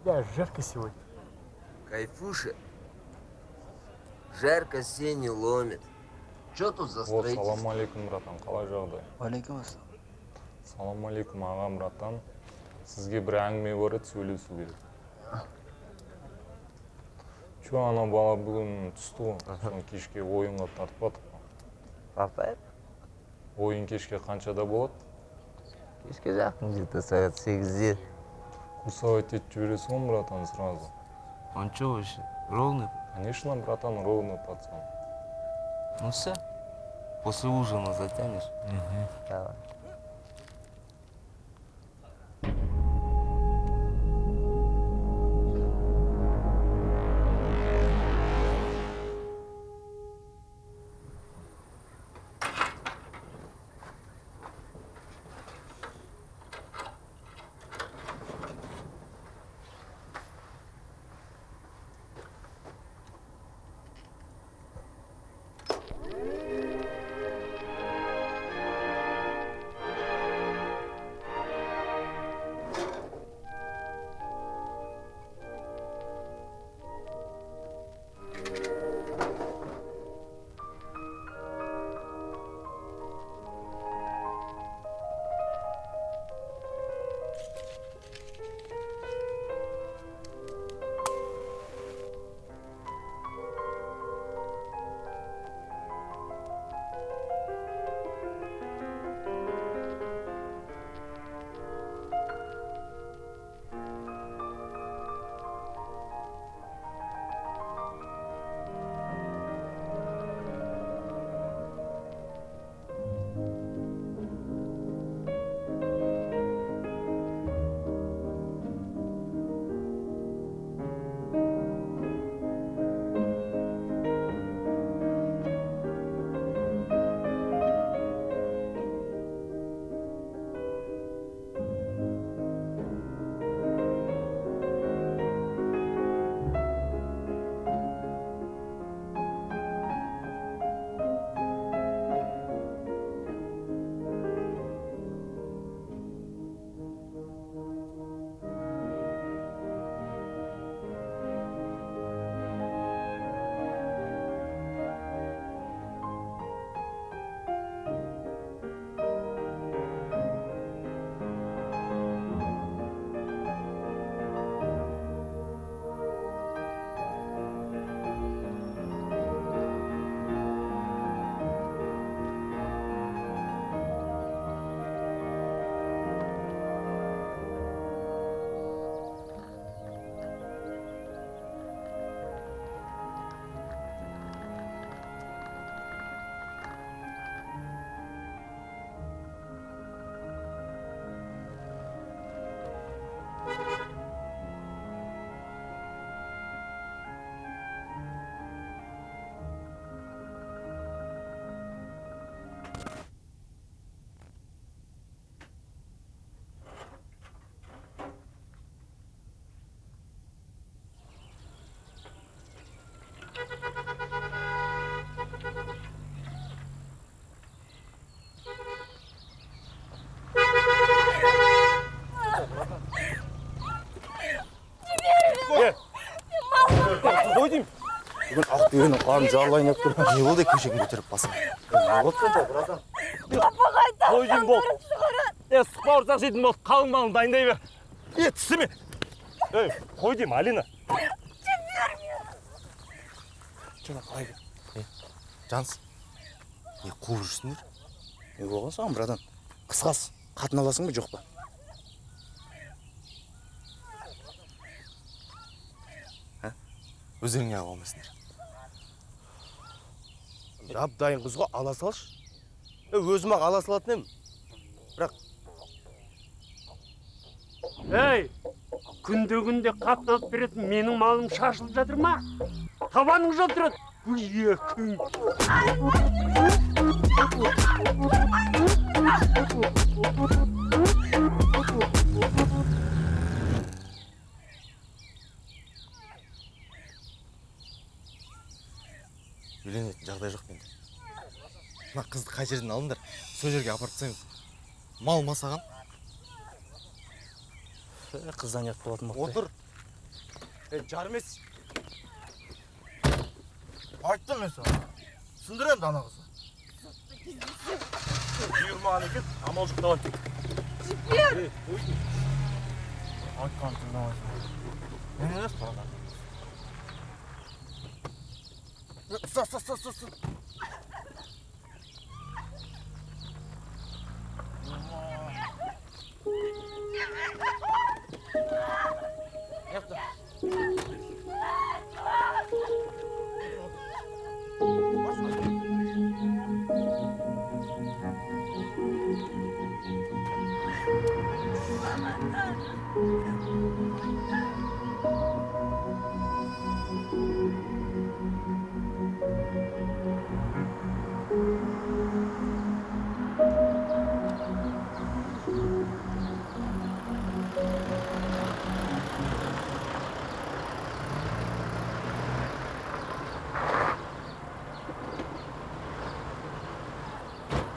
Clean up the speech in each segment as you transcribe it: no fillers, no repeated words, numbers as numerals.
тебя жарко сегодня. Кайфуша. Жарко сени ломит. Че тут за строительство? Салам алейкум, братан. Қалай жағдай? Алейкум ассалам. Салам алейкум, ағам, братан. Сізге бір әңгіме бар еді, сөйлесу керек. Чо, ана бала бүгін түсті ғой. Соны кешке ойынға тартпадық па? Тартайық. Ойын кешке қаншада болады? Кешке жақын жетті сағат 8-де. Курсовать етіп жібересің ғой, братан, сразу. Он что вообще? Ровный? Конечно, братан, ровный пацан. Ну все. После ужина затянешь. Давай. Қой деймін. Бүгін ақ түйенің қарын жарылайын еп тұр. Не болды көшегін көтеріп басың? Не болды да, братан? Қой деймін бол. Сұқпа ұрсақ жейтін бол. Қалың малын дайындай бер. Тістеме. Қой деймін, Алина. Жаңа қалай бер. Жанс, не қуып жүрсіңдер? Не болған саған, братан? Қысқасы, қатын аласың ба, жоқ па? Өздеріңе ала алмайсыңдар. Жап-дайын қызға ала салшы. Өзім-ақ ала салатын едім. Бірақ Ей, күнде-күнде қатын алып беретін менің малым шашылып жатыр ма? Табаның жалтырады. Екің. Үйленетін жағдай жоқ менде. Мына қызды қай жерден алыңдар, сол жерге апарып тастаймыз. Мал масаған. Қыздан ұят болатын боқты. Отыр. Жар емес. Айттым мен саған. Сындыр енді ана қызы. Бұйырмаған екен, амал жоқ давай. Жігер! Айтқан тыңдамайсың. Мен емес бұрада. Ұста.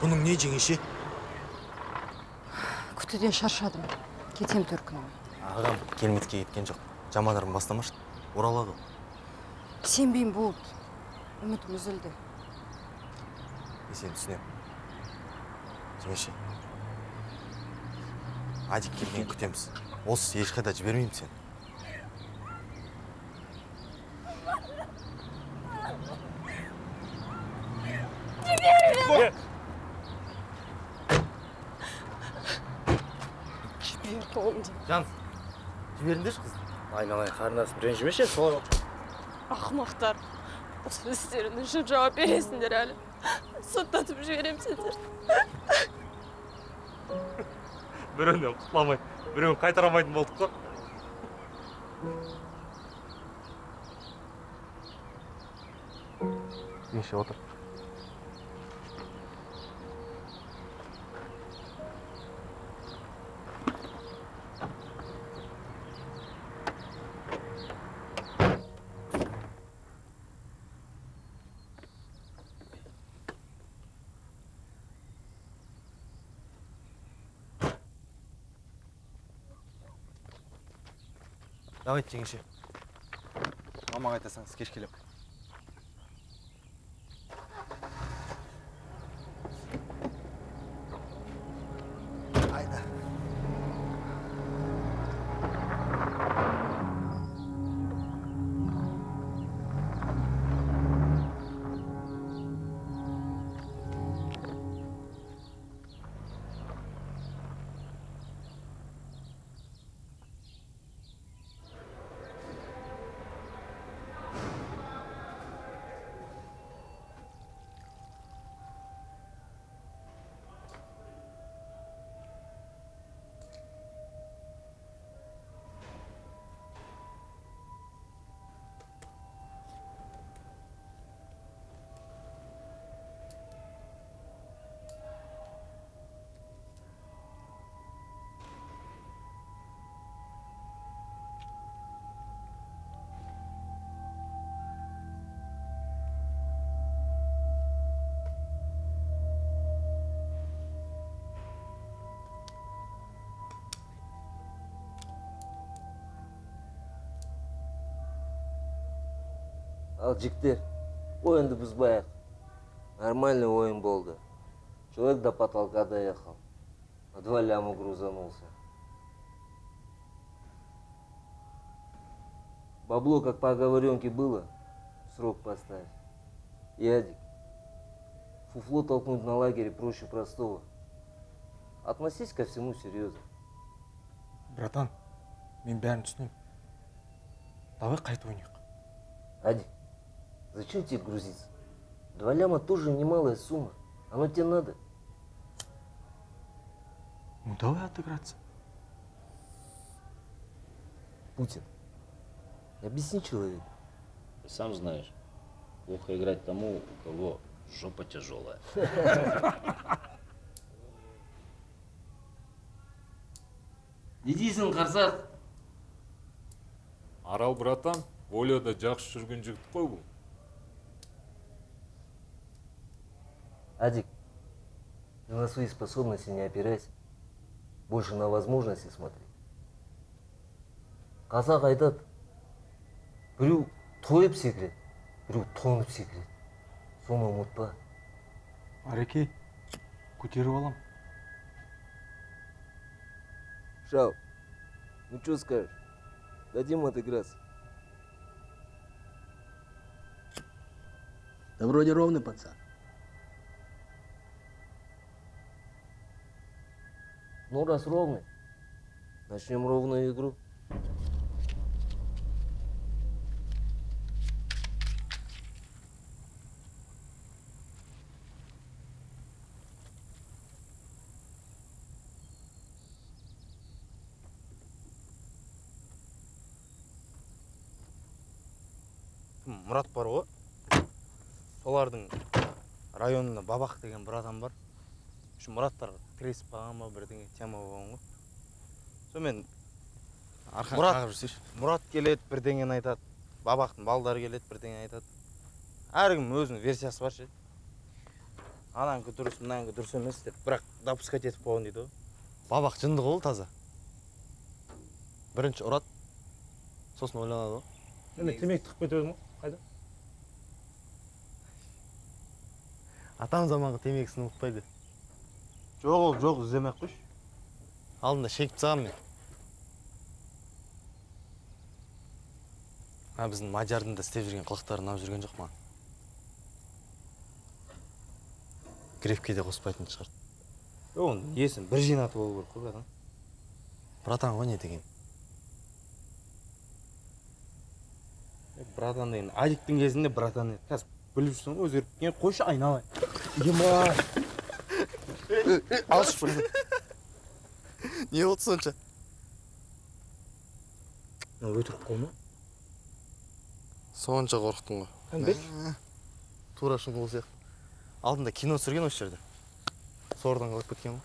Бұның не жеңеше? Күтуден шаршадым. Кетем төркініме. Ағам келметке кеткен жоқ. Жаманырын бастамашы. Оралады. Сенбейм болды. Үмітім үзілді. Сен түсінем. Жеңеше. Адик келген күтеміз. Осы ешқайда жібермеймін сен. Жібер қолымды. Жан, жіберіңдерші қызды. Айналайын қарындасым, ренжімеші, солай болып. Ақымақтар, осы істерің үшін жауап бересіңдер әлі. Соттатып жіберем сендер. Біреуінен құтыламай, біреуін қайтарамайтын болдық қой. Еңше отыр. Давайте жеңеше. Мамаға айтасаңыз кеш келем. Айда. Ал жігіттер, ойынды бұзбайық. Нормальный ойын болды. Человек до потолка доехал. На 2 ляма грузанулся. Бабло, как по оговоренке было, срок поставь. Ядик, фуфло толкнуть на лагере проще простого. Относись ко всему серьезно. Братан, мен бәрін түсінем. Давай қайта ойнайық. Адик, зачем тебе грузиться? 2 ляма тоже немалая сумма. Оно тебе надо. Ну давай отыграться. Путин, объясни человеку. Ты сам знаешь, плохо играть тому, у кого жопа тяжелая. Не дейсің, қарсақ? Арал братан, воледа жақсы жүрген жігіт қой бұл. Адик, ты на свои способности не опирайся. Больше на возможности смотри. Қазақ айтады, Біреу тойып секіреді, біреу тоңып секіреді. Соны ұмытпа. Ареке, көтеріп алам. Шал, ну что скажешь? Дадим отыграться? Да вроде ровный пацан. Ну, раз ровный, начнем ровную игру. Мұрат бар ғой. Солардың районында Бабақ деген бір адам бар. Şu Мұраттар тіресіп қалған ба бірдеңе тема болған ғой. Сонымен Мұрат келеді, бірдеңені айтады. Бабақтың балдары келеді, бірдеңе айтады. Әркім өзінің версиясы бар ше. Ананікі дұрыс, мынанікі дұрыс емес деп, бірақ допускать етіп қойған дейді ғой. Бабақ жынды ғой таза. Бірінші ұрады, сосын ойланады ғой. Енді темекі тығып кетеді ма? Қайда? Атам заманғы темекісін ұмытпайды. Жоқ, жоқ, іздемек қойшы. Алдында шекіп тастағам мен. Біздің Мадиярдың да істеп жүрген қылықтарын алып жүрген жоқ ма? Гребкеде қоспайтын шығар. Оның есін бір жинаты болу керек қой, братан. Братан ғой не деген? Братан деген, Адиктің кезінде братан еді. Қазір біліп жүрсің ғой, өзгеріп кеткен. Қойшы айналайын. Алшы братан. Не болды сонша? Өтірік қой ма? Сонша қорықтың ғой. Қандай? Тура шын қол сияқты. Алдында кино түсірген осы жерде. Сордан қалып кеткен ғой.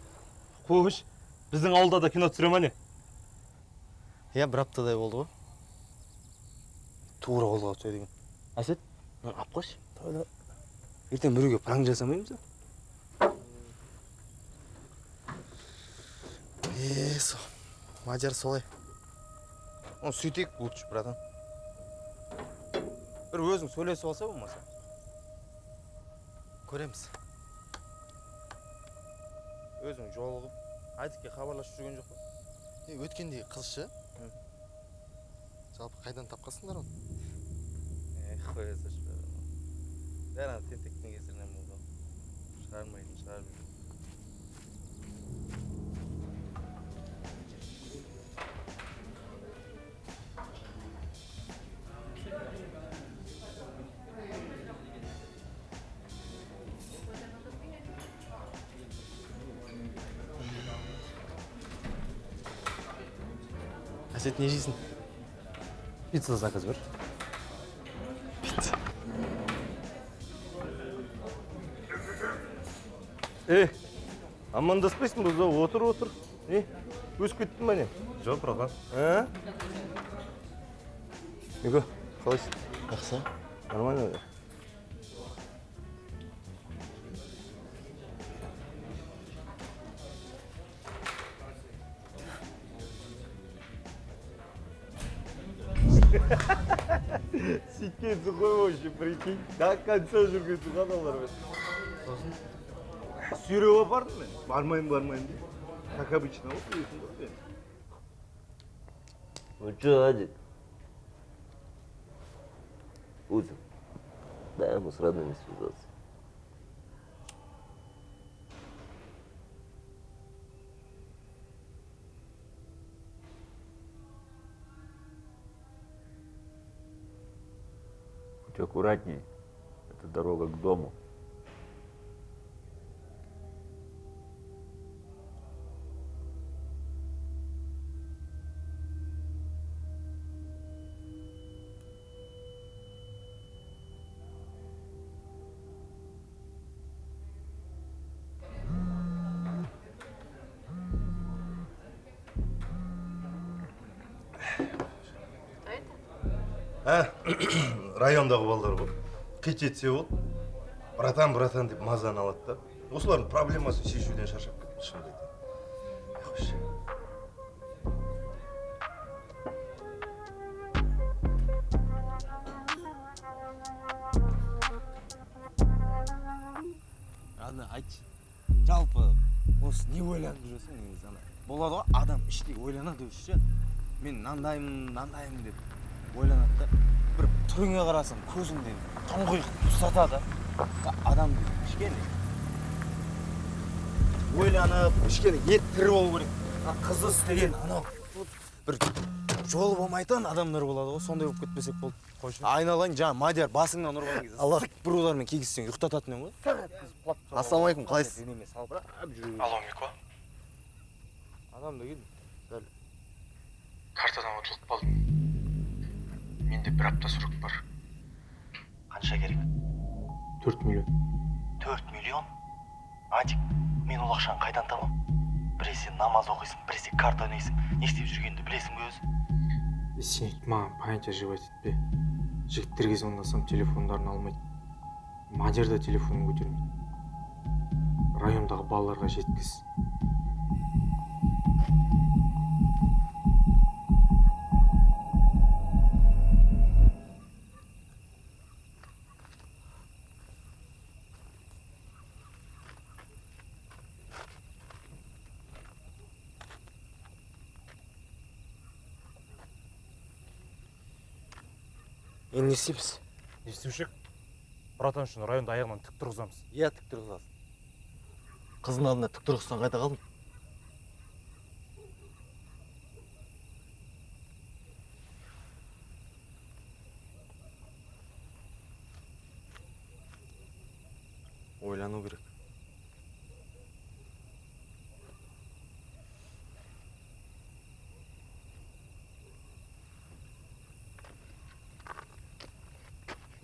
Қойш, біздің ауылда да кино түсіре ма не? Иә, бір аптадай болды ғой. Тура қолға түседі екен. Әсет, алып қойшы. Ертең біреуге пранк жасамаймыз ба? Со, Мадияр солай. Оны сөйтейік лучше, братан. Бір өзің сөйлесіп алса болмаса. Көреміз. Өзің жолығып, Адикке хабарласып жүрген жоқ па? Өткендегі қыз ше? Жалпы қайдан тапқансыңдар оны? Қоя салшы братан. Бәрі тентектің кесірінен болды. Шығармайтын шығармайды. Әсет не жейсің? Пицца заказ бер. Амандаспайсың ба? Отыр. Өсіп кеттің ба не? Жоқ, братан. Неге? Қалайсың? Жақсы. Нормально. Сөйткенсің ғой вообще, прикинь. До конца жүргенсің адамлармен. Сосын? Сүйреп апардым мен. Бармайын деп. Как обычно, вот дейсің ғой мен. Ну что, Адик? Узел, дай ему с родными связаться. Будь аккуратней, это дорога к дому. Райондағы балдар ғой. Қит жетсе ол, братан деп мазаны алады да. Осылардың проблемасын шешуден шаршап кеттім, шынымды айтайын. Қойшы. ана айтшы. Жалпы осы не ойланып жүрсің негізі ана. Болады ғой адам іштей ойланады өзі ше. Мен мынандаймын деп ойланады да. Бір түріңе қарасаң көзіңден тұңғиық тұсатады. Адам кішкене ойланып, кішкене ет тірі болу керек. Қызы істеген анау бір жолы болмайтын адамдар болады ғой, сондай болып кетпесек болды. Қойшы. Айналайын жаңа Мадияр басыңнан ұрған кезде сық бір удармен кигізсең ұйықтататын ғой. Ассалаумағалейкум, қалайсыз? Денеме салып жүру. Алло, Мико. Адам деген дәл Картадан ұтылып қалдым. Менде бір апта срок бар. Қанша керек? 4 миллион. 4 миллион? Адик, мен ол ақшаны қайдан табам? Біресе намаз оқисың, біресе карта ойнайсың. Не істеп жүргенді білесің бе өзі? Сен маған память оживать етпе. Жігіттерге звондасам телефондарын алмайды. Мадияр да телефонын көтермейді. Райондағы балаларға жеткіз. Енді не істейміз? Не істеуші? Братан үшін районда аяғынан тік тұрғызамыз. Иә, тік тұрғызасың. Қыздың алдында тік тұрғызсаң қайда қалдың? Ойлану керек.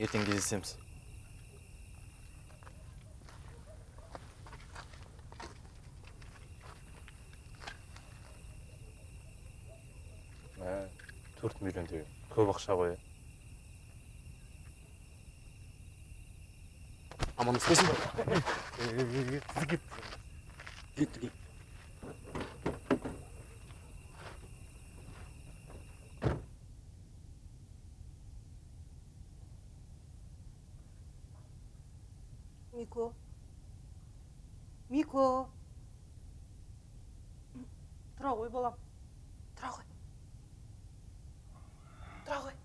Ертең кездесеміз. Ә, 4 миллион деген көп ақша ғой. Амандаспайсың ба? Кет. Мико. Тұра ғой, балам. Тұра ғой. Тұра ғой.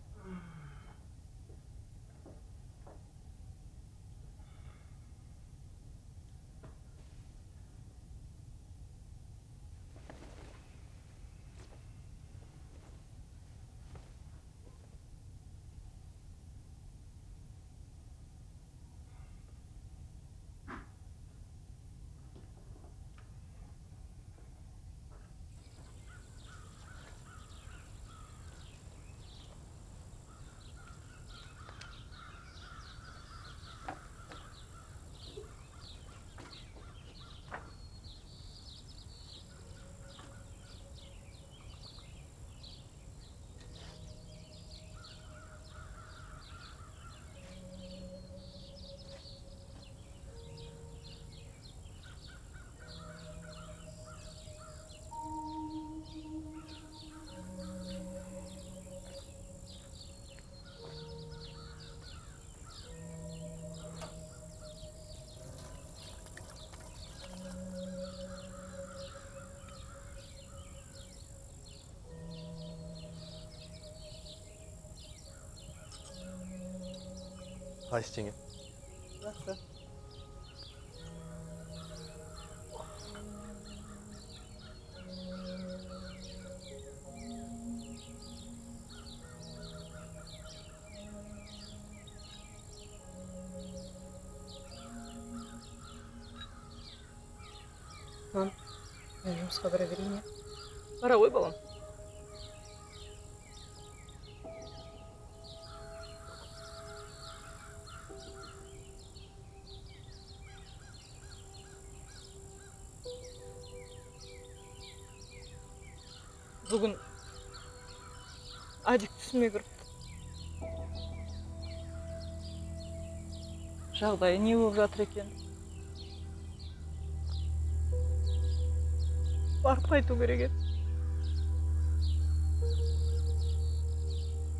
Қайсы жеңе? Жақсы. Мен жұмысқа бара берейін. Бара ғой, балам. Бүгін Адик түсіме кіріпті. Жағдайы не болып жатыр екен? Барып қайту керек еді.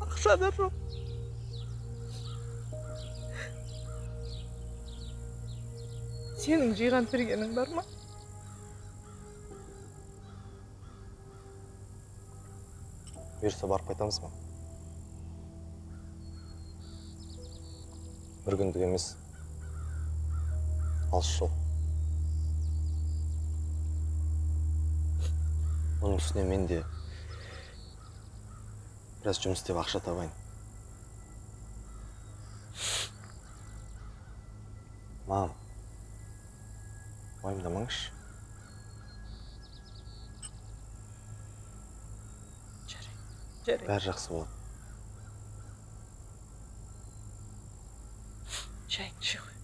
Ақша да жоқ. сенің жиған тергенің бар ма? Бұйырса барып қайтамыз ба? Бір күндік емес. Алыс жол. Оның үстіне мен де біраз жұмыс істеп ақша табайын. Мам, уайымдамаңызшы. Жарайды. Бәрі жақсы болады. Шайыңды іше ғой.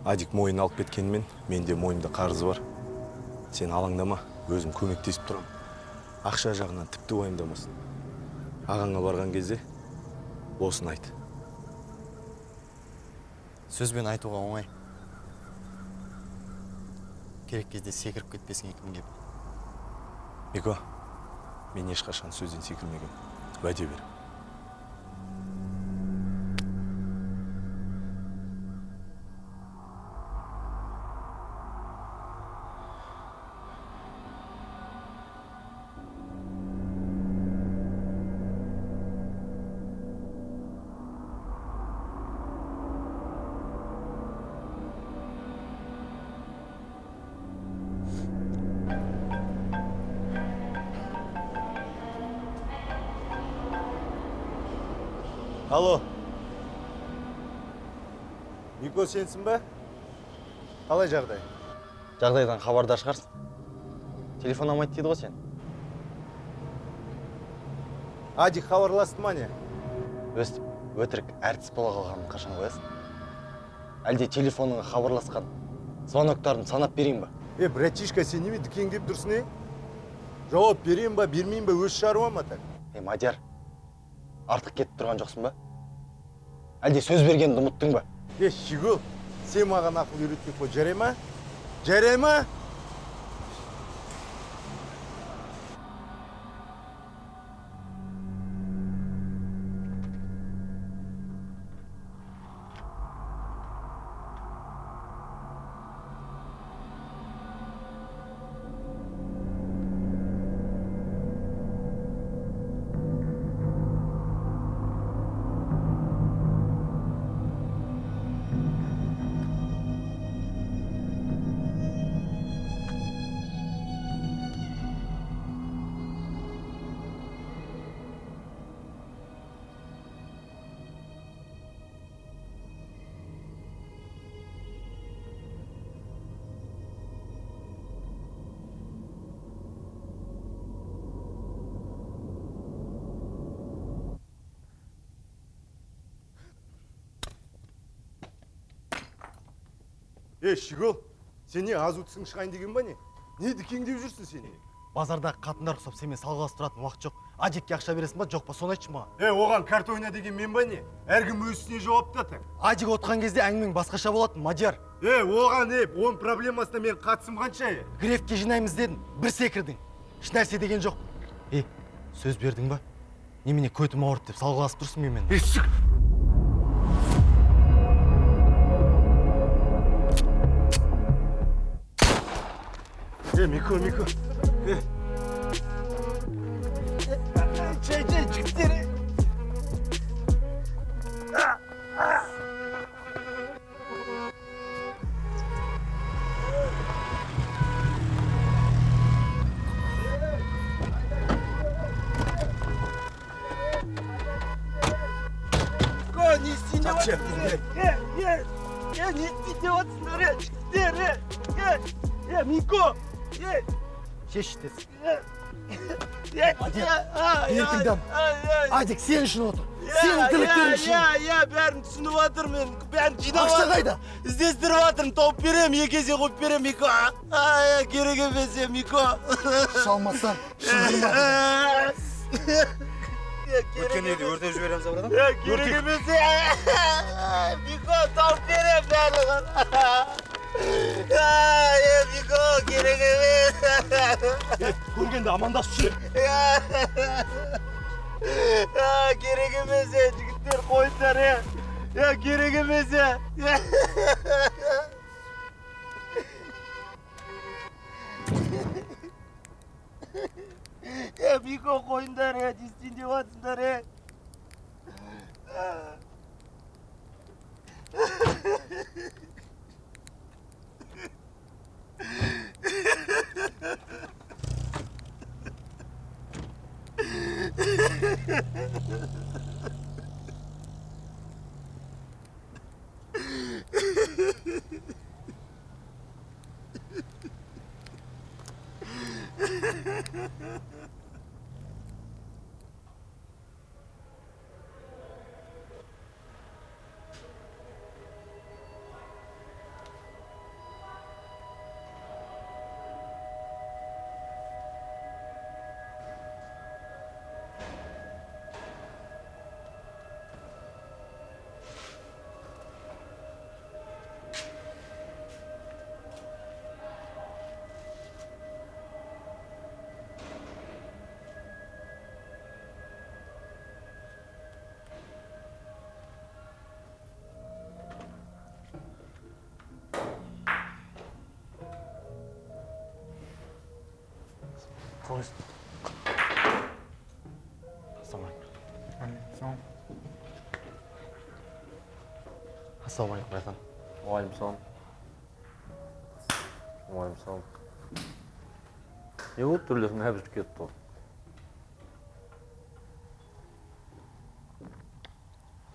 Адик мойын алып кеткенмен, менде мойында қарызы бар. Сен алаңдама, өзім көмектесіп тұрам. Ақша жағынан тіпті уайымдамасын. Ағаңа барған кезде осыны айт. Сөзбен айтуға оңай. Керек кезде секіріп кетпесің кімге. Мико, мен ешқашан сөзден секірмеген. Уәде бер. Алло. Мико, сенсің бе? Қалай жағдай? Жағдайдан хабардар шығарсың. Телефон алмайды дейді ғой сен. Адик хабарласты ма не? Өстіп, өтірік әртіс бола қалғанын қашан қоясың? Әлде телефоныңа хабарласқан звоноктарын санап берейін ба? Братишка, сен неме дікеңдеп тұрсың, Жауап берейін ба, бермейін ба, өз шаруам ма так? Мадияр, артық кетіп тұрған жоқсың ба? Әлде сөз бергенді ұмыттың ба? Шигул, сен маған ақыл үйретпек қой, жарай ма? Жарай ма? Шигул, сен не аз өтсің шығайын деген ба не? Не дікеңдеп жүрсің сен? Базардағы қатындар ұқсап сенімен салғыласып тұратын уақыт жоқ. Адикке ақша бересің ба, жоқ па, соны айтшы маған. Оған карта ойна деген мен ба не? Әркім өз ісіне жауапты атаң. Адик отқан кезде әңгімең басқаша болатын, Мадияр. Оған оның проблемасына мен қатысым қанша? Грефке жинаймыз дедің, бір секірдің. Ешнәрсе деген жоқ. Сөз бердің ба? Немене көтім ауырды деп салғыласып тұрсың мен. Шық! Мико. Çay çıktı. Не стеневаться! Не стеневаться! Мико! Шешітесің. Адик, ертеңден. Адик, сен үшін отыр. Сенің тілектерің үшін. Иә, бәрін түсініп жатырмын мен. Бәрін жинап Ақша қайда? іздестіріп жатырмын, тауып берем, 2 есе қойып берем, Мико. Керек емес, Мико. Шалмастан, шыңғырма. Өткен үйді өртеп жібереміз, братан. Керек емес, Мико, тауып берем барлығын. Мико, керек емес. Көргенде амандасып жүр. Керек емес, жігіттер қойыңдар, керек емес. Мико, қойыңдар, дестен деп атсыңдар. Ассалаумағалейкум, братан. Уағалейкум. Уағалейкум. Не болды, түрлерін әбіш кетті.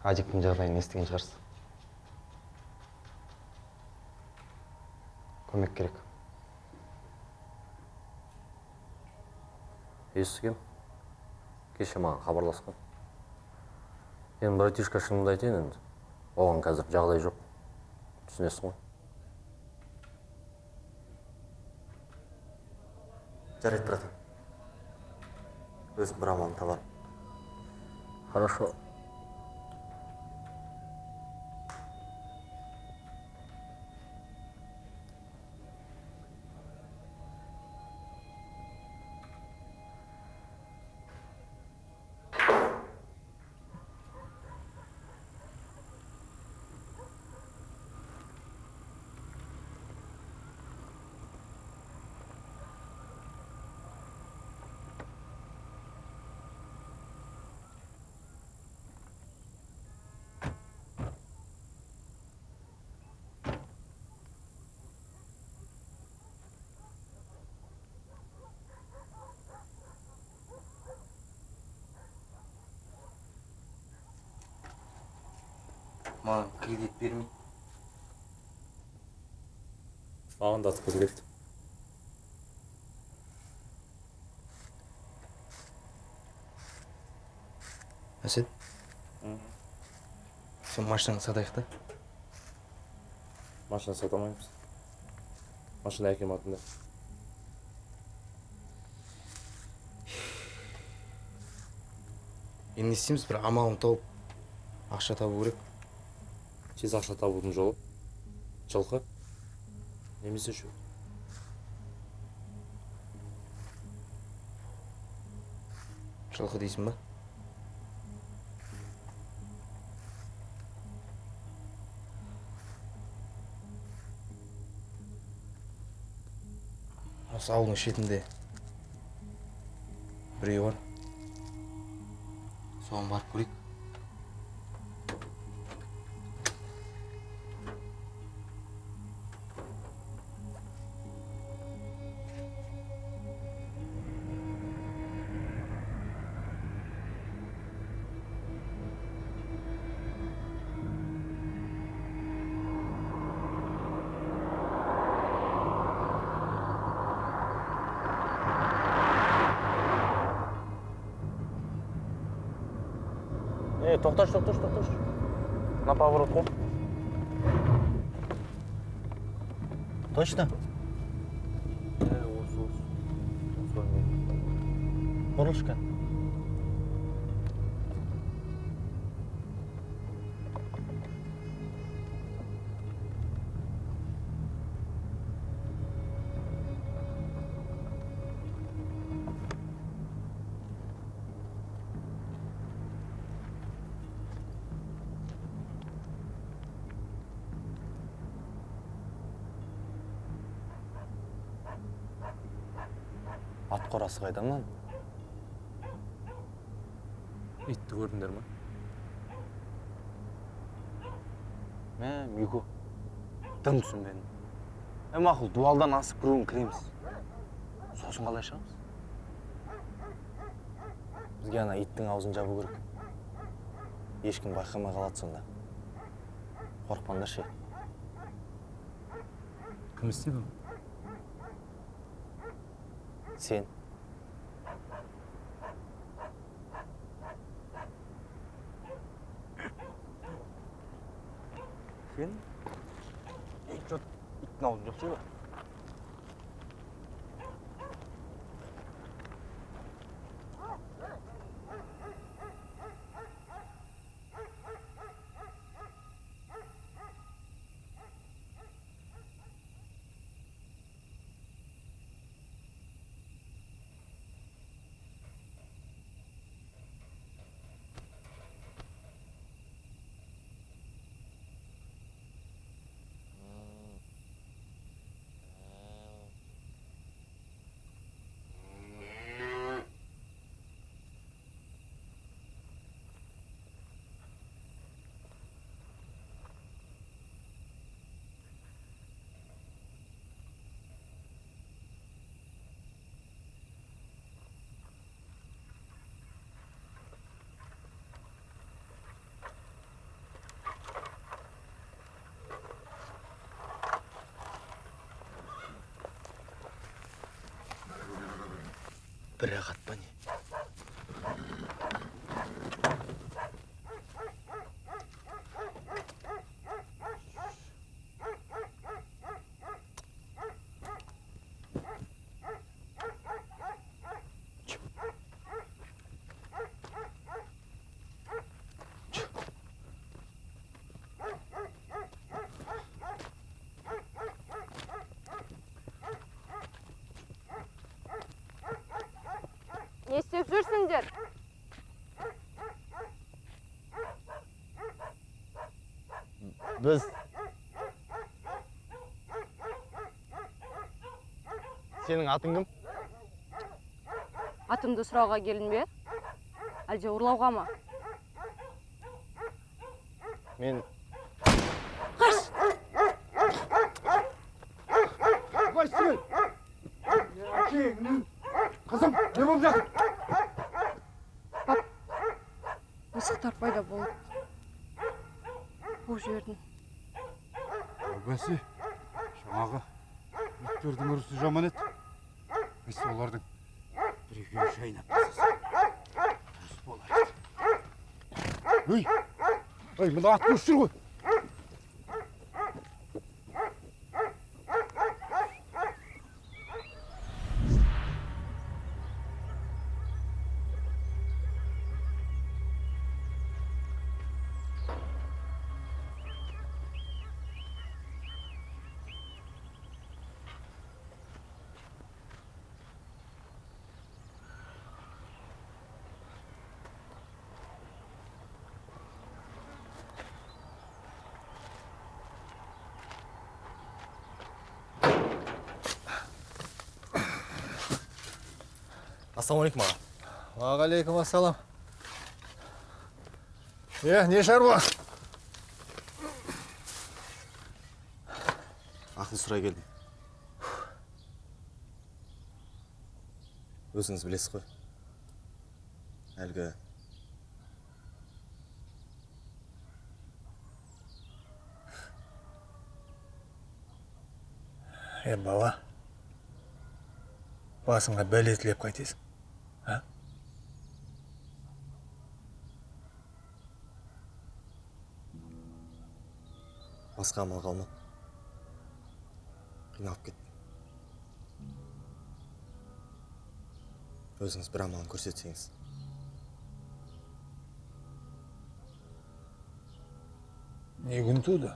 Адиктің жағдайын естіген шығарсыз. Көмек керек. Естігем. Кеше маған хабарласқан. Енді братишка шынымды айтайын енді. Оған қазір жағдай жоқ. Түсінесің ғой? Жарайды, братан. Өзім бір амалын табарым. Хорошо. Маған кредит бермейді. Маған да атып кетті. Әсет? Сен машинаны сатайық та? Машина сата алмаймыз. Машина әкем атында. Енді не істейміз? Бір амалын тауып, ақша табу керек. Тез ақша табудың жолы. Жылқы. Немесе шөп. Жылқы дейсің ба? Осы ауылдың шетінде біреу бар. Соған барып көрейік. тоқташы. Мына поворот қой. Точно? Осы. Бұрылышқа. Ат қорасы қайда ма? Итті көрдіңдер ма? Мико. Дым түсінбедім. Мақұл, дуалдан асып кіруін кіреміз. Сосын қалай шығамыз? Бізге ана иттің аузын жабу керек. Ешкім байқамай қалады сонда. Қорықпаңдар ше. Кім істеді? Сен. Сен? Иттің аузын жоқ сөйле. Бір-ақ атпа не? Не істеп жүрсіңдер? Біз... Сенің атың кім? Атымды сұрауға келін бе? Әлде ұрлауға ма? Мен... Қаш! Қызым, не болып жатыр? Мысықтар пайда болды. Қуып жібердім. Бәсе, жаңағы иттердің ұрысы жаман еді. Біз олардың бір екеуін шайнап тастасақ, дұрыс болар еді. Ой, мына ат көшіп жүр ғой. Ассалаумалейкум аға. Уағалейкум ассалам. Не шаруа? Ақыл сұрай келдім. Өзіңіз білесіз ғой. Әлгі... Бала, басыңа бәле тілеп қайтесің. Басқа амал қалмады. Қиналып кеттім. Өзіңіз бір амалын көрсетсеңіз. Не күн туды?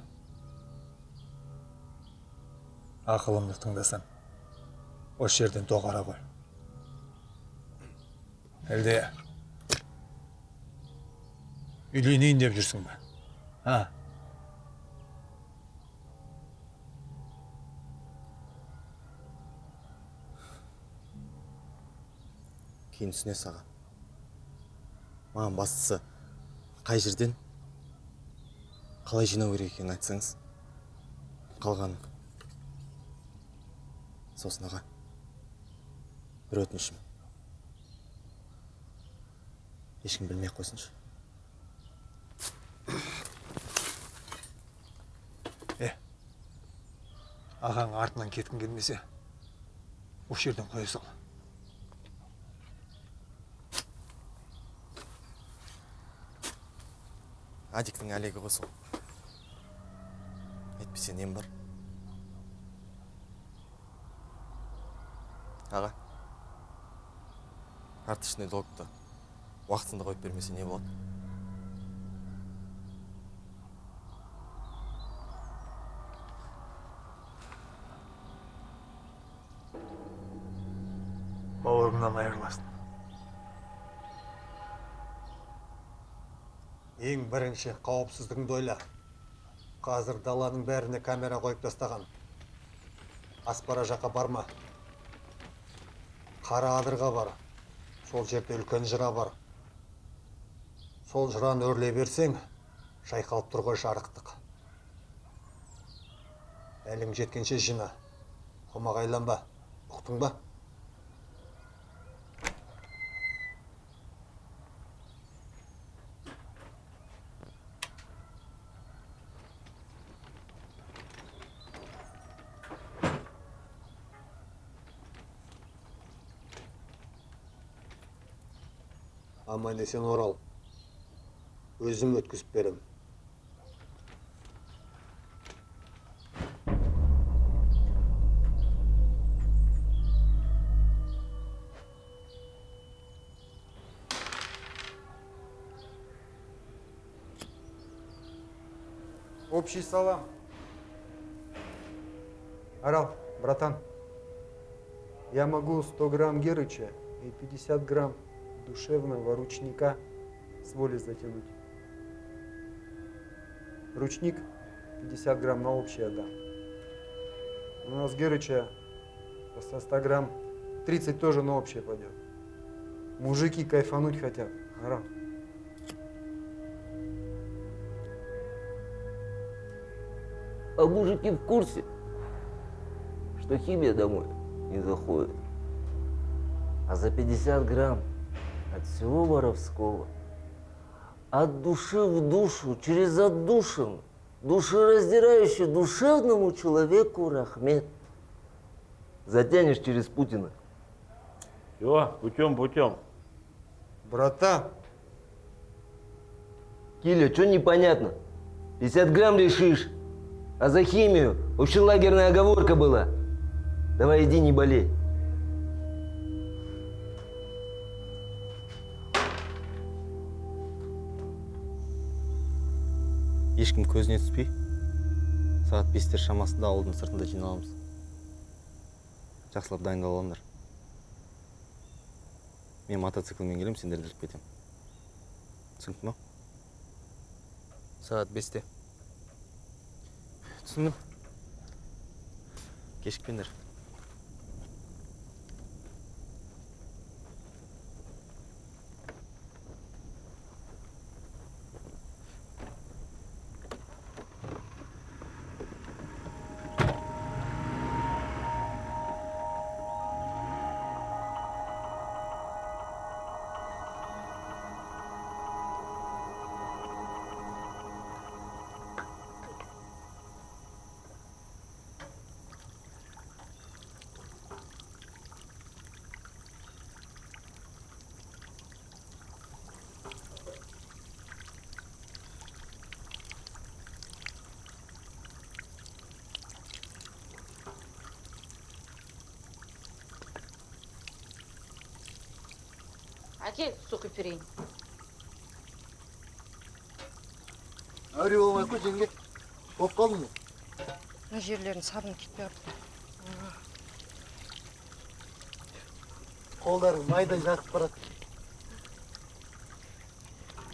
Ақылымды тыңдасаң, осы жерден тоқара қой. Әлде үйленейін деп жүрсің бе? Ha? Кейін түсінесіз аға. Маған бастысы қай жерден қалай жинау керек екенін айтсаңыз, қалғанын. Сосын аға, бір өтінішім. Ешкім білмей қойсыншы. Ағаң артынан кеткің келмесе, осы жерден қоя сал. Адиктің әлегі ғой сол. Әйтпесе нем бар? Аға, карточный долгты уақытында қойып бермесе не болады? Бауырыңнан айырыласың. Ең бірінші қауіпсіздігіңді ойла. Қазір даланың бәріне камера қойып тастаған. Аспара жаққа барма. Қара адырға бар. Сол жерде үлкен жыра бар. Сол жыраны өрлей берсең, шайқалып тұр ғой жарықтық. Әлің жеткенше жина. Қомағайланба. Ұқтың ба? Аман есен орал. Өзім өткізіп берем. Общий салам. Арал, братан, я могу 100 грамм Герыча и 50 грамм душевного ручника с воли затянуть. Ручник 50 грамм на общий отдам. У нас Герыча со 100 грамм 30 тоже на общее пойдет. Мужики кайфануть хотят. Арал. А мужики в курсе, что химия домой не заходит. А за 50 грамм от всего воровского, от души в душу, через отдушину, душераздирающий душевному человеку рахмет. Затянешь через Путина. Все, путем. Братан. Киля, что непонятно? 50 грамм решишь. А за химию общелагерная оговорка была. Давай иди, не болей. Ешкім көзіне түспей, сағат 5-тер шамасында ауылдың сыртында жиналамыз. Жақсылап дайындал алыңдар. Мен мотоциклмен келем, сендерді іліп кетем. Түсіндің ме? Сағат 5-те. Түсіндім. Кешікпеңдер. Әке, су құйып берейін. Әуре болмай қой, жеңге. Болып қалдың ба? Мына жерлерін сабын кетпей ұрып. Қолдарың майдай жақып барады.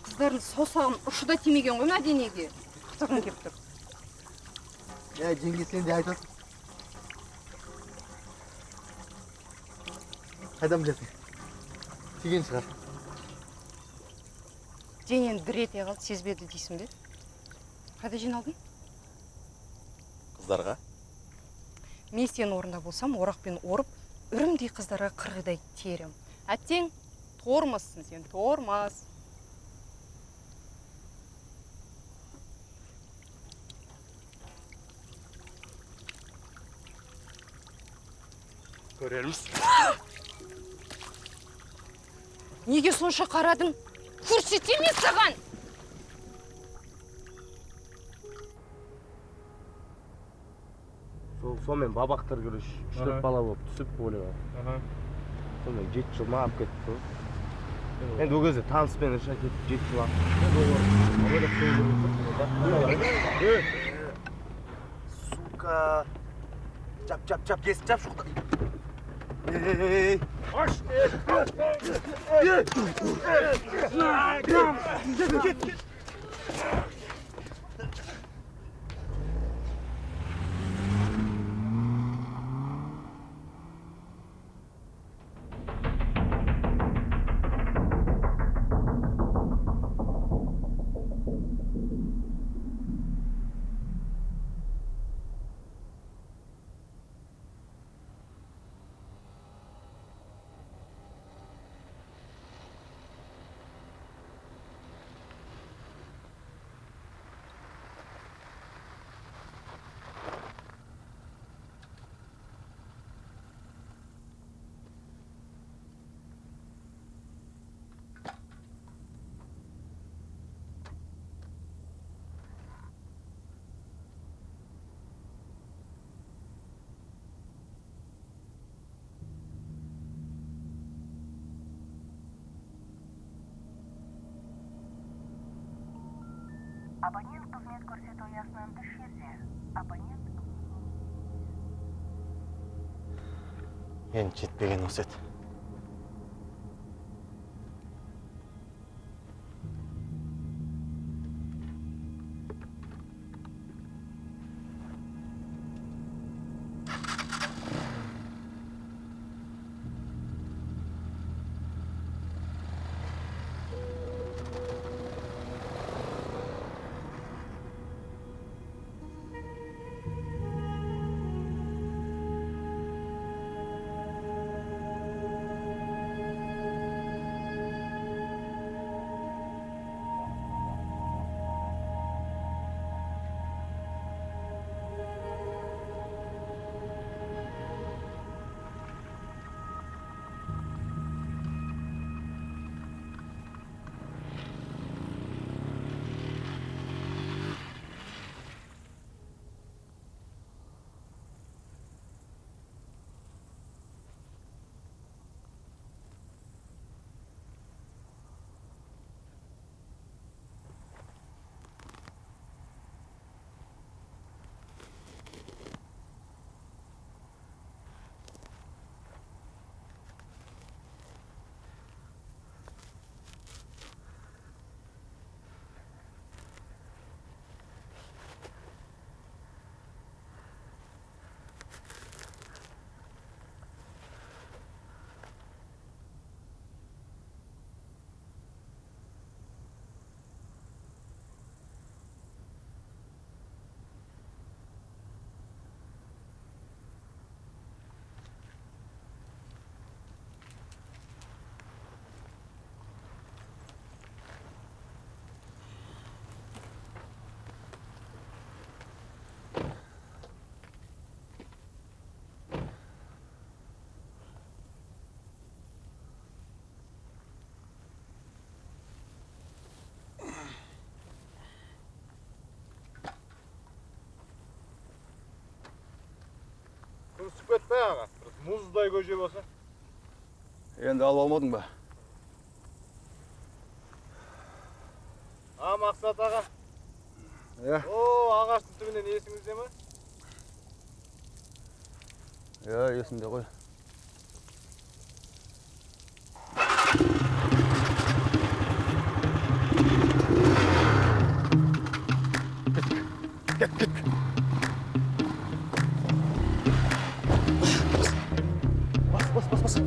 Қыздардың саусағын ұшы да тимеген ғой мына денеге. Қытығын кеп тұр. Жеңге, сен де айтасың. Қайдан білесің? Тиген шығар. Денен дір ете қалды, сезбеді дейсің бе? Қайда жиналдың? Қыздарға? Мен сенің орында болсам, орақпен орып, үрімдей қыздарға қырғыдай терем. Әттең, тормазсың сен, тормаз. Көрерміз. Неге сонша қарадың? Көрсетеме саған! Сонымен бабақтар көріш, 3-4 бала болып түсіп бөліп. Сонымен 7 жыл мағап кетті. Енді ол кезде таныспен іша кетіп 7 жыл Сука! Чап, кесіп чап шуқта. Аш! Кет! Абонент қызмет көрсету аясынан тыс жерде. Абонент... Енді жетпеген осы еді. Күрсіп кетпей аға, мұздай көже болса. Енді алып алмадың ба? мұрат аға. Иә. О, ағаштың түбінен есіңізде ме? Иә, есімде ғой. Бас.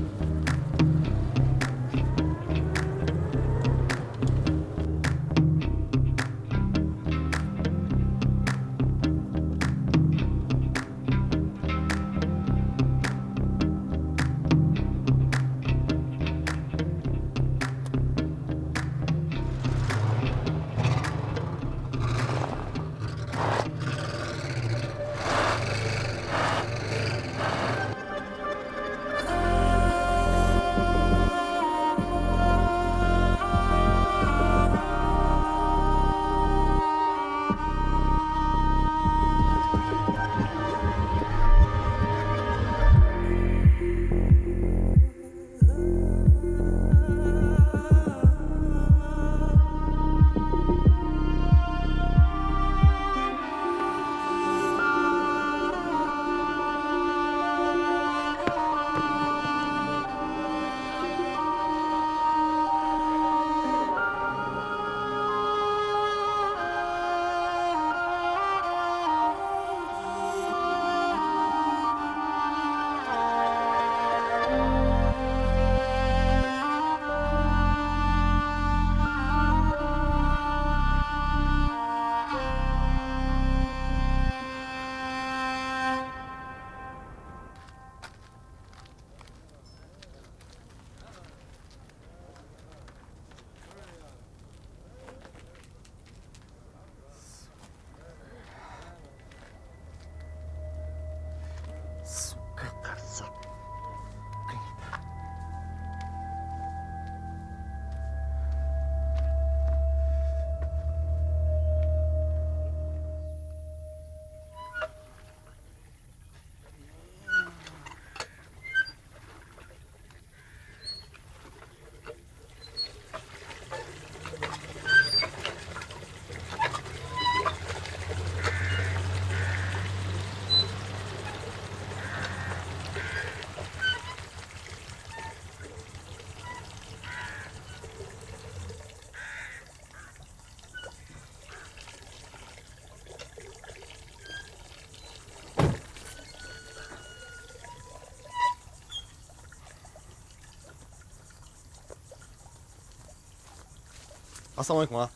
Ассалаумалейкум аға.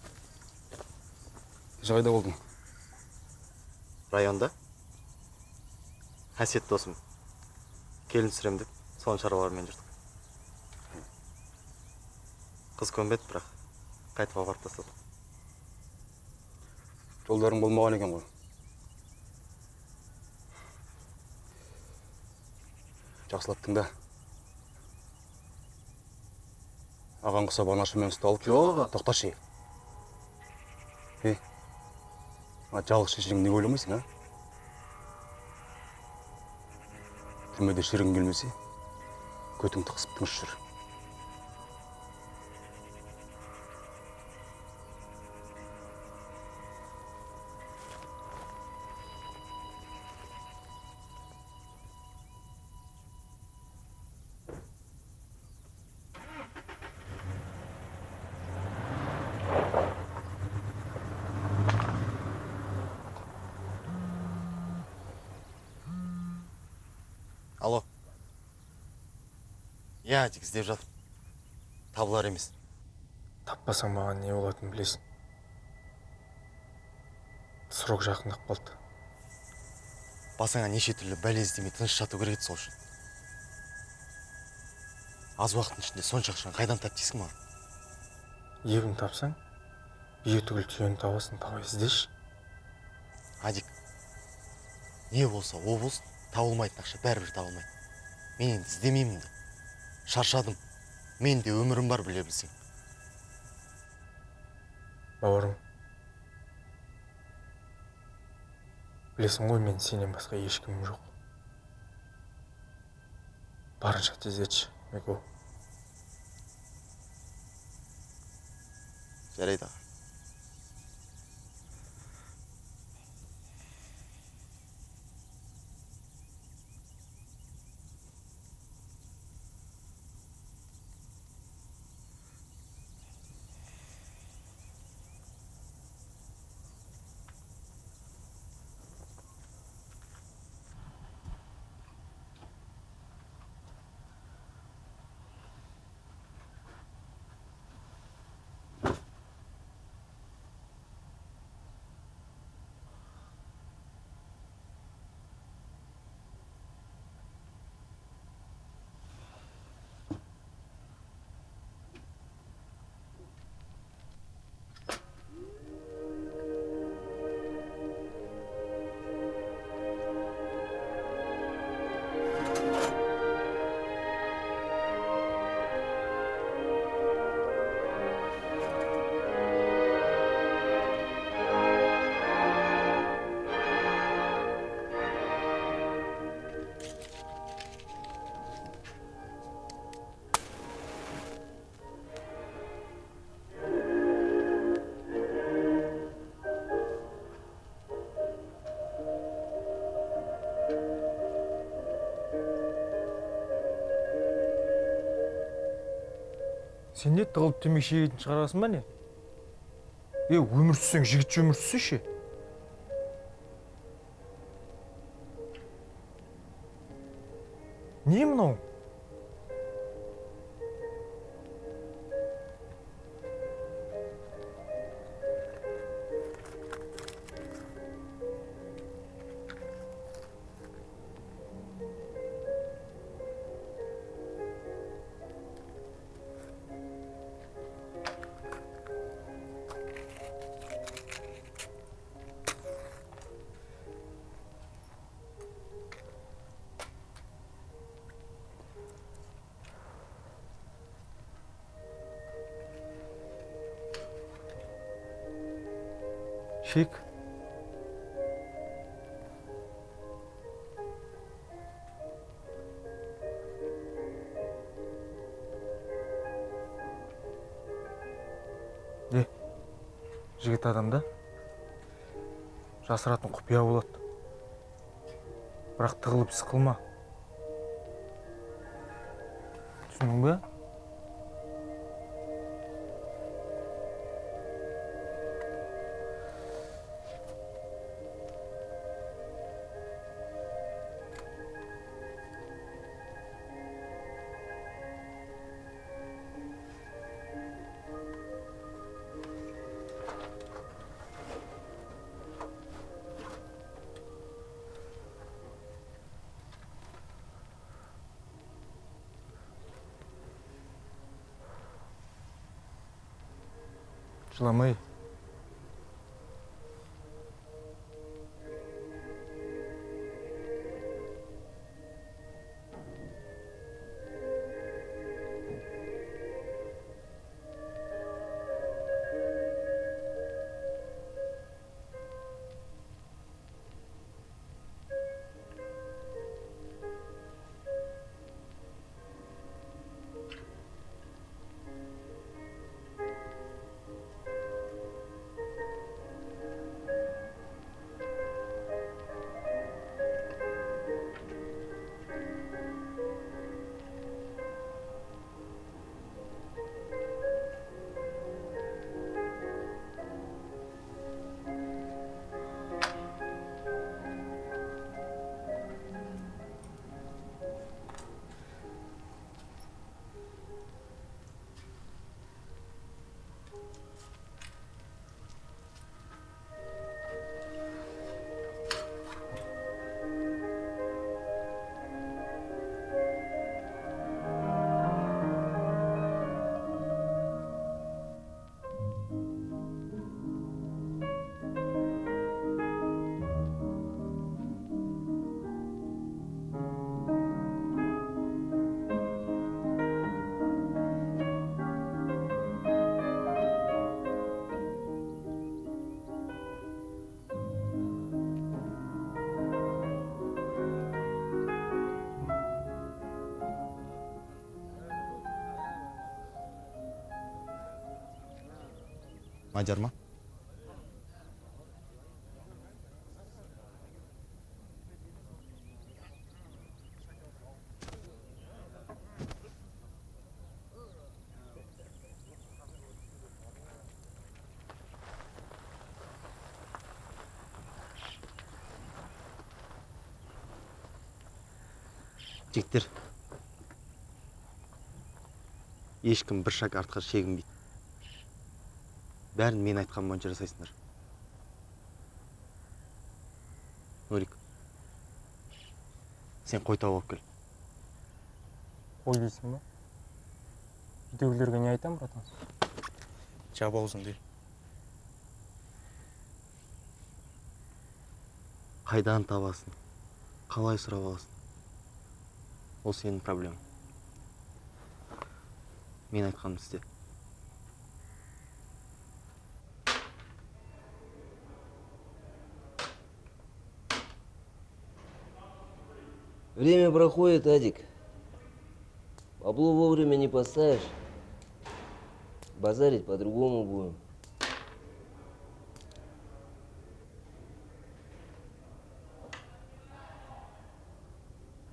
Жайда болдың? Районда. Әсет досым. Келін түсірем деп, соның шаруаларымен жүрдік. Қыз көнбеді, бірақ қайтып апарып тастады. Жолдарың болмаған екен ғой. Жақсылап тыңда. Аған құсап анашымен ұсталып. Жоқ. Тоқташы. Жалғыз шешең не ойламайсың, а? Түрмеде шірің келмесе, көтіңді қысып тыныш жүр. Алло. Я Адик іздеп жатыр. Табылар емес. Таппасаң маған не болатынын білесің. Срок жақындап қалды. Басыңа неше түрлі бәле іздемей тыныш жату керек еді сол үшін. Аз уақыттың ішінде сонша ақшаны қайдан тап дейсің маған? Ебін тапсаң, бие түгіл түйені табасың, табай іздеші. Адик, не болса о болсын, табылмайтын ақша бәрібір табылмайды. Мен енді іздемеймін де. Шаршадым. Мен де өмірім бар, біле білсең. Бауырым, білесің ғой, мен сенен басқа ешкімім жоқ. Барынша тездетші, Меко. Жарайды аға. Сен не тығылып темекі шегетін шығарасың ба не? Өмір сүрсең жігітше өмір сүрсейші. Не мынау? Шек. Жігіт адамда жасыратын құпия болады. Бірақ тығылып сықылма. Түсінің бе? Жыламай. Мадияр ма? Жігіттер, ешкім бір шаг артқа шегінбейді. Бәрін мен айтқан бойынша жасайсыңдар. Нурик, сен қой тауып алып кел. Қой дейсің ба? Үйдегілерге не айтам, братан? Жап аузыңды. Қайдан табасың? Қалай сұрап аласың? Ол сенің проблемаң. Мен айтқанымды істе. Время проходит, Адик. Бабло вовремя не поставишь. Базарить по-другому будем.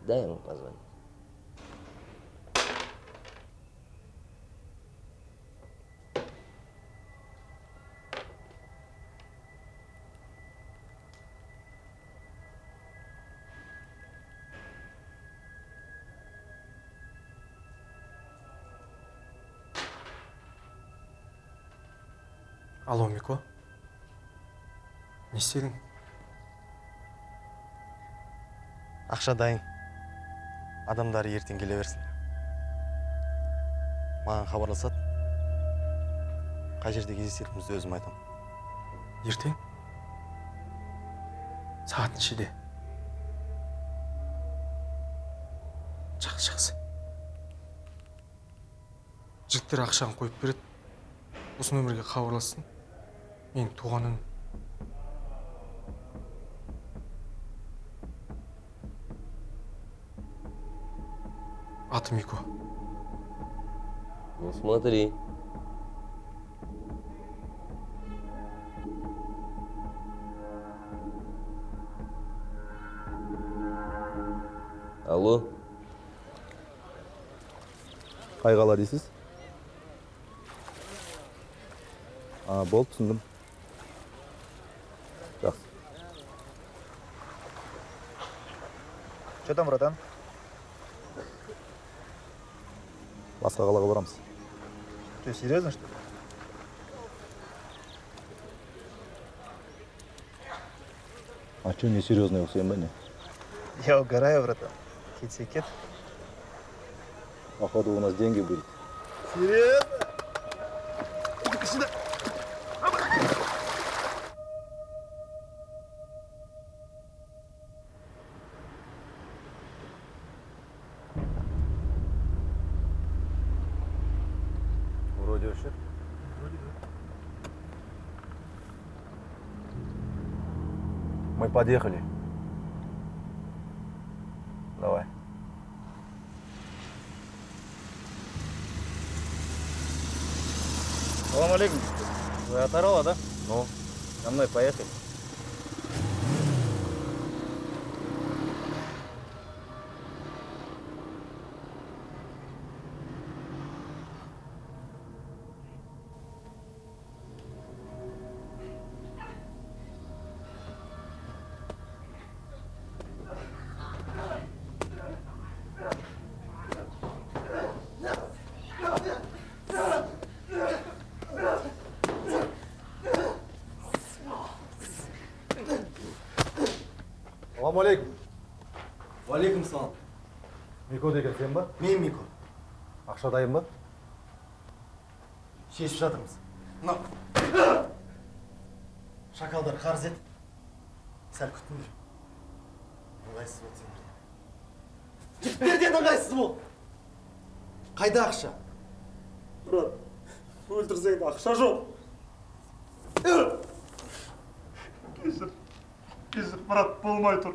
Дай ему позвонить. Алло, Мико. Не істедің? Ақша дайын. Адамдары ертең келе берсін. Маған хабарласады. Қай жерде кездесетінімізді өзім айтамын. Ертең? Сағат нешеде? Жақсы. Жігіттер ақшаны қойып береді. Осы нөмірге хабарлассын. Менің туған інім. Аты Мико. Ну смотри. Алло. Қай қала дейсіз? Болды, түсіндім. Жақсы. Че там, братан? Басқа қалаға барамыз. Че, серьезно, что ли? А че, не серьезный ұқсайым ба не? Я угораю, братан. Кетсе кет. Походу, у нас деньги были. Серьезно? Иди-ка сюда. Вроде вообще. Мы подъехали. Давай. Салам алейкум. Вы от Орла, да? Ну? Со мной поехали. Салам алейкум. Уалейкум салам. Мико деген сен ба? Мен Мико. Ақша дайын ба? Шешіп жатырмыз. Мына шакалдар қарыз ет. Сәл күтіңдер. Ыңғайсыз болды сендерден. Жігіттерден ыңғайсыз бол. Қайда ақша? Брат, өлтірсең де ақша жоқ. Кешір, брат, болмай тұр.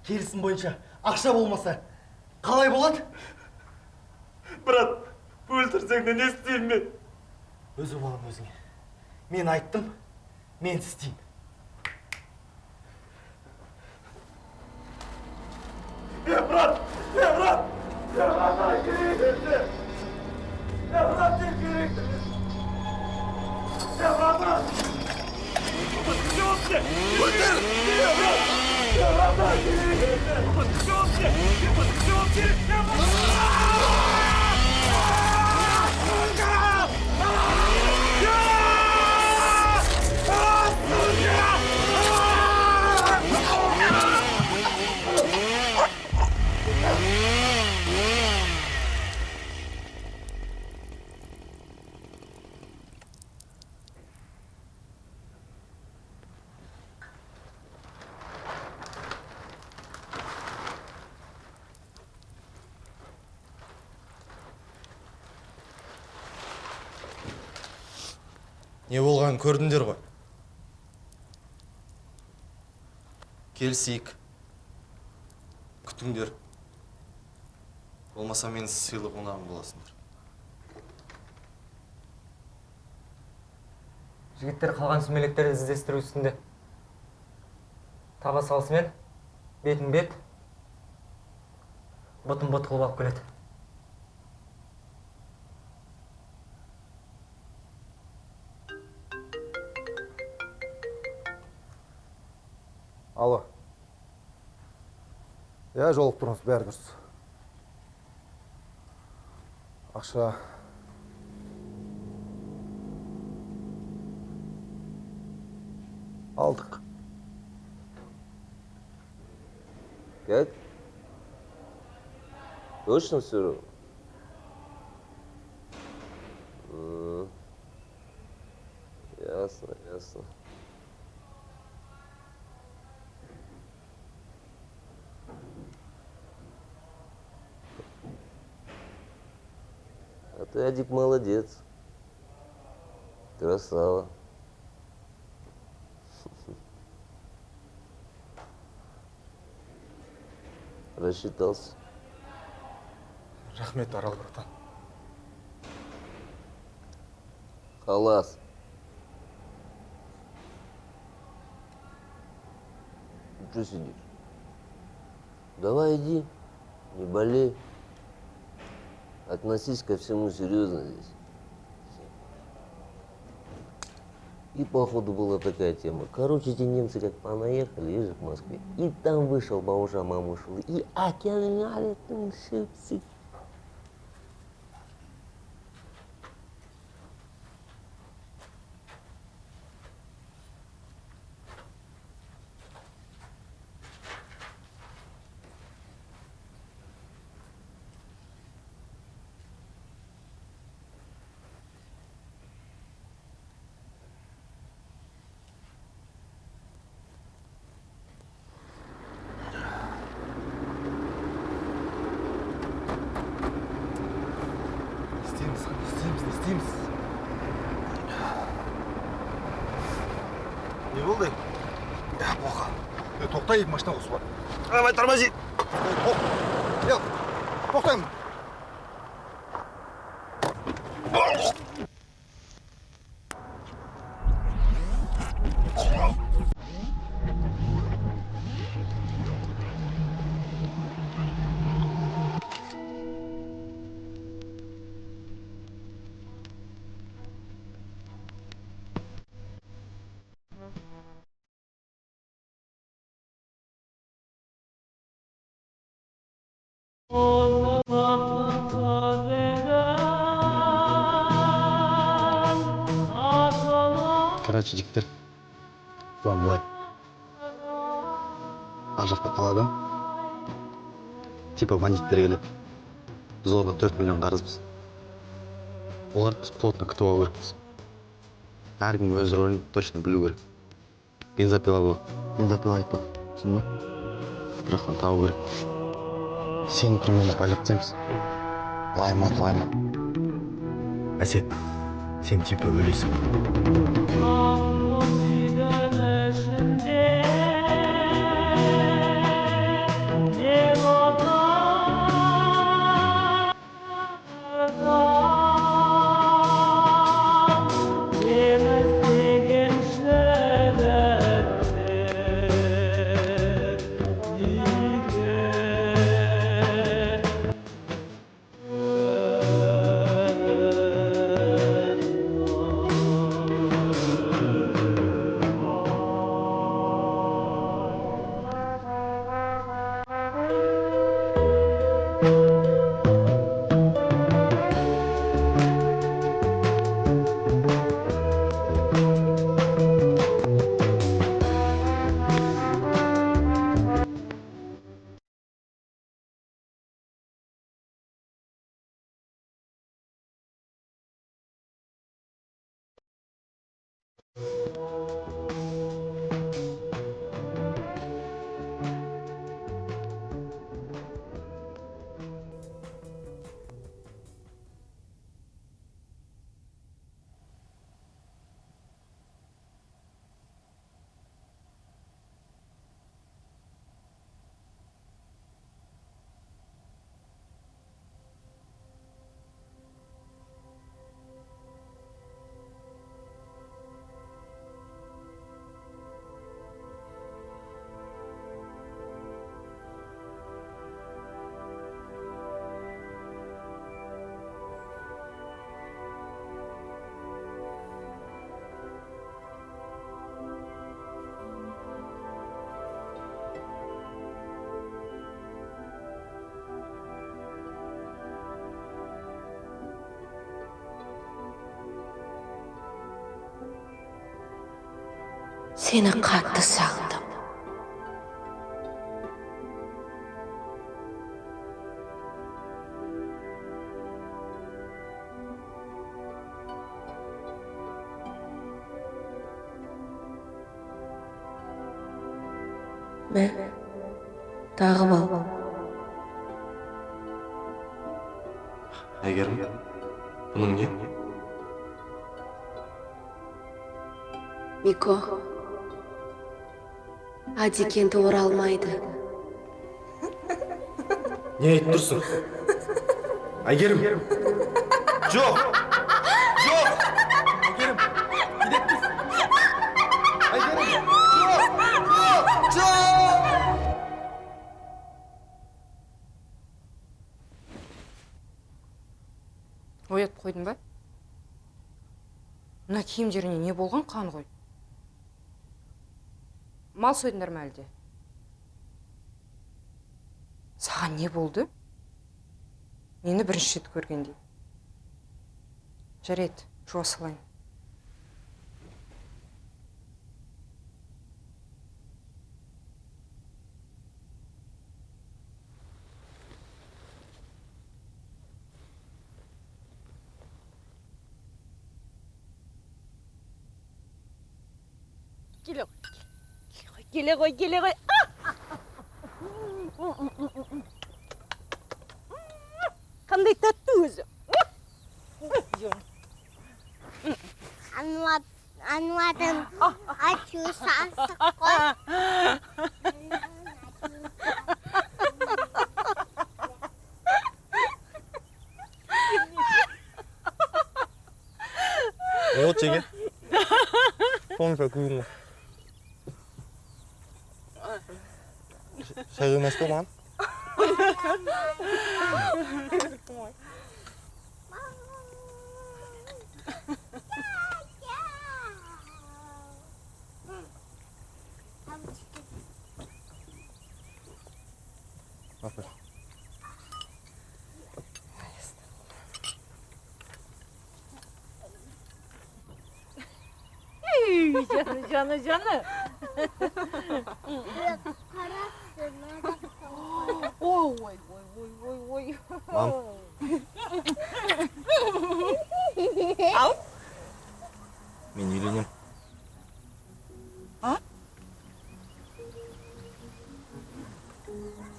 Келісім бойынша ақша болмаса қалай болады? Брат, өлтірсең де не істеймін мен? Өзі болам өзіңе. Мен айттым, мен істеймін. Брат, брат, брат, керек. Брат, керек. Брат, Не болғанын көрдіңдер ғой. Келісейік. Күтіңдер. Болмаса мен сыйлы қонағым боласыңдар. Жігіттер қалған сүмелектерді іздестіру үстінде. Таба салысымен бетін бет, бұтын бұт қылып алып келеді. Алло. Я жолып тұрмыз, бәрі дұрыс. Ақша Алдық. Как? Точно все равно? Ясно, ясно. А ты, Адик, молодец. Красава. Рассчитался. Рахмет, Арал, братан. Халас. Ну, что сидишь? Давай иди, не болей. Относись ко всему серьезно здесь. И походу была такая тема. Короче, эти немцы как понаехали, езжи к Москве. И там вышел бауша мамушел. И океанаре там шипсы. Не істейміз. Не болды? Плохо. Тоқта, екі машина қосып бар. Давай, тормози. Тоқтаймын. Короче, жігіттер, бұған былай. Ар жақта қалада типа бандиттер келеді. Біз оларға 4 миллион қарызбыз. Оларды біз плотно күтіп алу керекпіз. Әркім өз рөлін точно білу керек. Бензопила бұл. Бензопила айтпа, түсін ба? Бірақтан табу керек. Сені примерно полицейміз. Лайма. Әсет, сен типа өлесің. Seni katты sağladım. Ben tağım al. Әйгерім, бұның не? Мико, Адик енді оралмайды. Не айтып тұрсың? Әйгерім! Жоқ! Жоқ! Әйгерім, кедеп тұрсың! Әйгерім! Жоқ! Жоқ! Оятып қойдың ба? Мына киімдеріне не болған, қан ғой? Мал сойдыңдар ма әлде? Саған не болды? Мені бірінші рет көргендей. Жарайды, жуа салайын. Келе ғой. Қандай тәтті өзі. Anladım. Açıyorsan sık Не болды жеге? Помпа күйің. Шай қоймас па маған? Апа. Canı. Ой. Мам. Ал. Мен үйленем. А?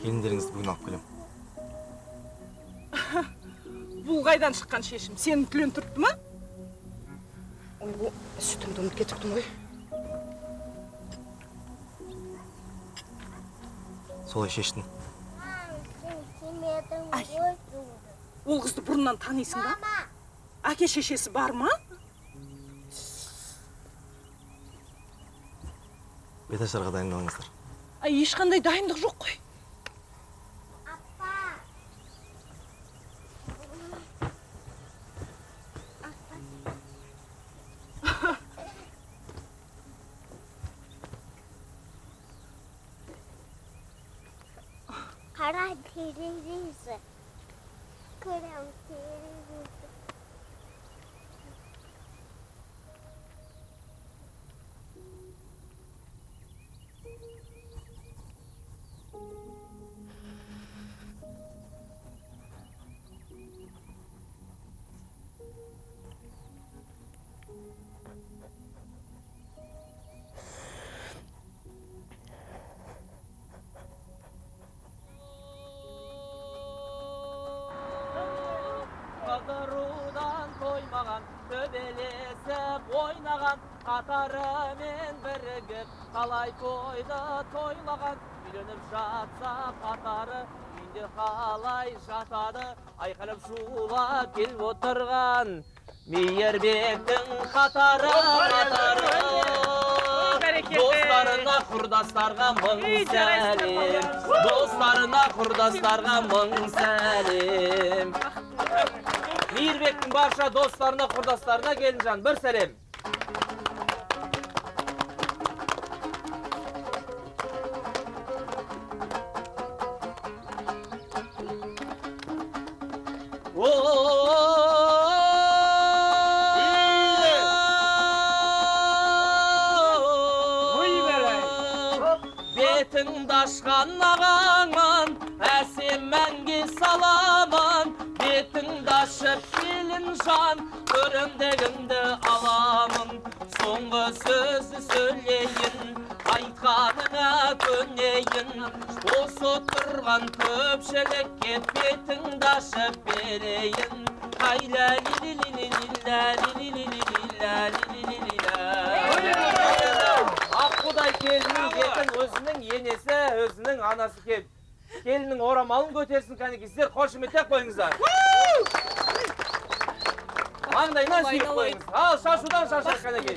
Келіндеріңізді бүгін алып келем. Бұл қайдан шыққан шешім? Сенің түлен тұрыпты ма? Ой, сүтімді ұмытып кетіппін ғой. Солай шештің. Ол қызды бұрыннан танисың ба? Әке шешесі бар ма? Беташарға дайындалыңыздар. Ешқандай дайындық жоқ қой. Kara televizyon. Kara televizyon. Қыдырудан тоймаған, төбелесіп ойнаған, қатарымен бірігіп, қалай тойды тойлаған, үйленіп жатса қатары, үйінде қалай жатады, айқайлап шулап келіп отырған, Мейірбектің қатары. Достарына, құрдастарға мың сәлем. Достарына, құрдастарға мың сәлем. Мейірбектің барша достарына, құрдастарына Келінжан бір сәлем. бетіңді ашқан ағаңман, әсем мәнге саламан. Бетіңді ашып келін жан, көрімдігімді аламын. Соңғы сөзді сөйлейін, айтқаныңа көнейін. Осы тұрған көпшілікке бетіңді ашып берейін. Аққудай келіннің бетін өзінің енесі, өзінің анасы келіп. Келіннің орамалын көтерсін, кәнеки сіздер қошеметтеп қойыңыздар. Маңдайынан сүйіп қойыңыз. Ал, шашудан шашар кәнеки.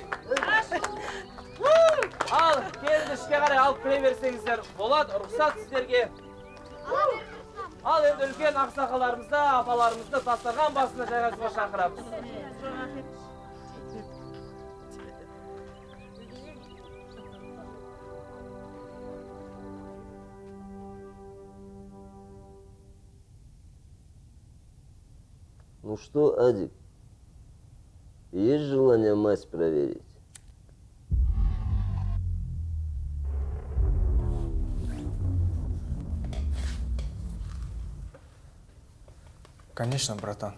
Ал, келінді ішке қарай алып кіре берсеңіздер болады, рұқсат сіздерге. Ал, енді үлкен ақсақаларымызды, апаларымызды дастархан басына жайғасуға шақырамыз. Ну что, Адик, есть желание мазь проверить? Конечно, братан.